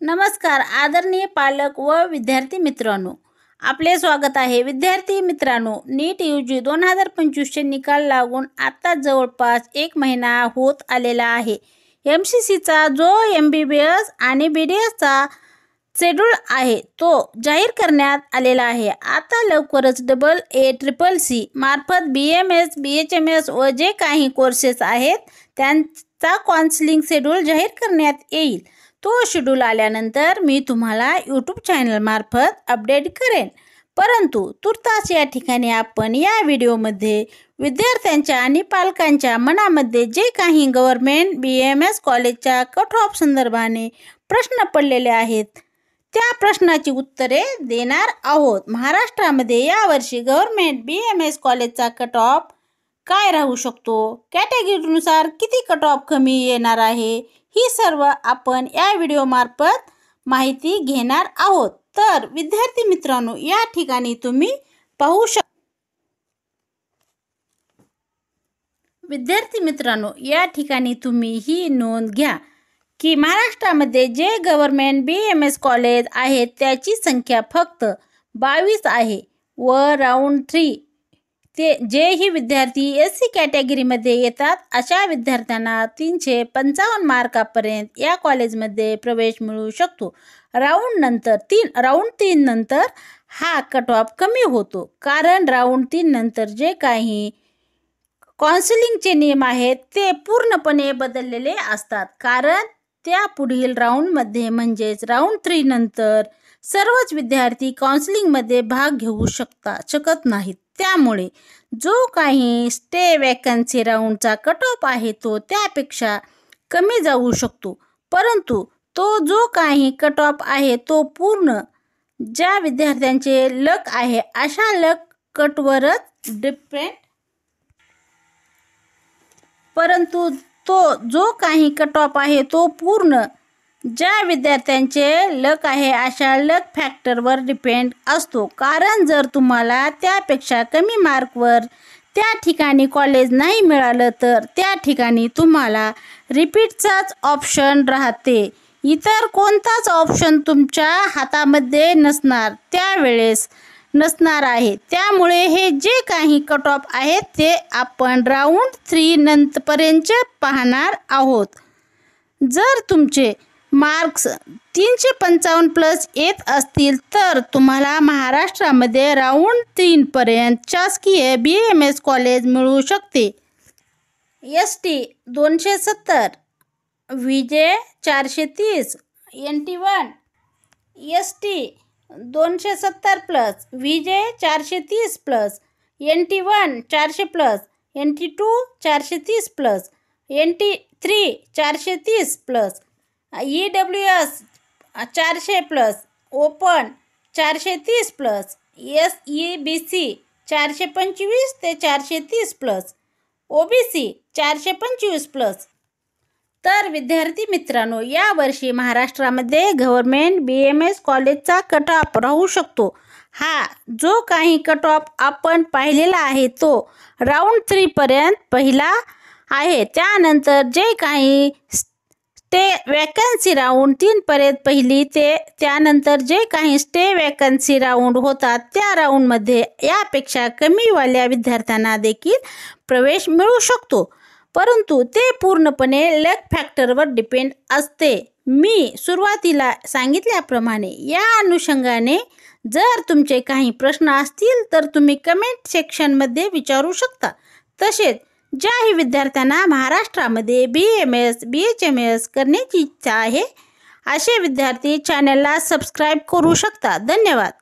नमस्कार आदरणीय पालक व विद्यार्थी मित्रांनो, आपले स्वागत आहे। विद्यार्थी मित्रांनो, नीट यूजी 2025चे निकाल लागून आता जवळपास 1 महिना होत आलेला आहे। MCCचा जो MBBS आणि BDSचा शेड्यूल आहे तो जाहीर करण्यात आलेला आहे। आता लवकरच AA-CCC मार्फत BMS, BHMS व जे काही कोर्सेस आहेत त्यांचा काउन्सिलिंग शेड्यूल जाहीर करण्यात येईल। तो शेड्यूल आल्यानंतर मी तुम्हाला YouTube चॅनल मार्फत अपडेट करेन। परंतु तुर्तास या ठिकाणी आपण या व्हिडिओमध्ये विद्यार्थ्यांच्या आणि पालकांच्या मनामध्ये जे काही गव्हर्नमेंट BMS कॉलेजच्या कट ऑफ संदर्भाने प्रश्न पडलेले आहेत त्या प्रश्नाची उत्तरे देणार आहोत। महाराष्ट्रामध्ये यावर्षी गव्हर्नमेंट BMS कॉलेजचा कट ऑफ काय राहू शकतो, कॅटेगरीनुसार किती कट ऑफ कमी येणार आहे, ही सर्व आपण या व्हिडिओ मार्फत माहिती घेणार आहोत। तर विद्यार्थी मित्रांनो, या ठिकाणी तुम्ही पाहू शकता। विद्यार्थी मित्रांनो, या ठिकाणी तुम्ही ही नोंद घ्या की महाराष्ट्रामध्ये जे गव्हर्नमेंट BMS कॉलेज आहेत त्याची संख्या फक्त 22 आहे व राऊंड 3 ते जेही विद्यार्थी SC कॅटेगरीमध्ये येतात अशा विद्यार्थ्यांना 355 मार्कापर्यंत या कॉलेजमध्ये प्रवेश मिळू शकतो। राऊंड 3 नंतर हा कट ऑफ कमी होतो, कारण राऊंड 3 नंतर जे काही काउन्सिलिंगचे नियम आहेत ते पूर्णपणे बदललेले असतात, कारण त्या पुढील राऊंडमध्ये म्हणजेच राऊंड 3 नंतर सर्वच विद्यार्थी काउन्सिलिंगमध्ये भाग घेऊ शकत नाहीत। त्यामुळे जो काही स्टे वॅकन्सी राऊंडचा कट ऑफ आहे तो त्यापेक्षा कमी जाऊ शकतो, परंतु तो जो काही कट ऑफ आहे तो पूर्ण ज्या विद्यार्थ्यांचे लक आहे अशा लक कटवरच डिपेंड परंतु तो जो काही कट ऑफ आहे तो पूर्ण ज्या विद्यार्थ्यांचे लक आहे अशा लक फॅक्टरवर डिपेंड असतो, कारण जर तुम्हाला त्यापेक्षा कमी मार्कवर त्या ठिकाणी कॉलेज नाही मिळालं तर त्या ठिकाणी तुम्हाला रिपीटचाच ऑप्शन राहते। इतर कोणताच ऑप्शन तुमच्या हातामध्ये त्यावेळेस नसणार आहे। त्यामुळे हे जे काही कट ऑफ आहेत ते आपण राऊंड 3 नंतरपर्यंत पाहणार आहोत। जर तुमचे मार्क्स 355+ येत असतील तर तुम्हाला महाराष्ट्रामध्ये राऊंड 3 पर्यंत शासकीय BMS कॉलेज मिळू शकते। ST 270, VJ 430, NT1 ST 270+, VJ 430+, NT1 400+, NT2 430+, NT3 430+, EWS 400+, open 430+, SEBC 425 ते 430+, OBC 425+। तर विद्यार्थी मित्रांनो, यावर्षी महाराष्ट्रामध्ये गव्हर्नमेंट BMS कॉलेजचा कट ऑफ राहू शकतो। हा जो काही कट ऑफ आपण पाहिलेला आहे तो राऊंड 3 पर्यंत पहिला आहे। त्यानंतर जे काही स्टे वॅकन्सी राऊंड 3 पर्यंत पहिली ते त्यानंतर जे काही स्टे वॅकन्सी राऊंड होतात त्या राऊंडमध्ये यापेक्षा कमीवाल्या विद्यार्थ्यांना देखील प्रवेश मिळू शकतो, परंतु ते पूर्णपणे लक फॅक्टरवर डिपेंड असते। मी सुरुवातीला सांगितल्याप्रमाणे या अनुषंगाने जर तुमचे काही प्रश्न असतील तर तुम्ही कमेंट सेक्शनमध्ये विचारू शकता। तसेच ज्याही विद्यार्थ्यांना महाराष्ट्रामध्ये BMS, BHMS करण्याची इच्छा आहे असे विद्यार्थी चॅनलला सबस्क्राईब करू शकता। धन्यवाद।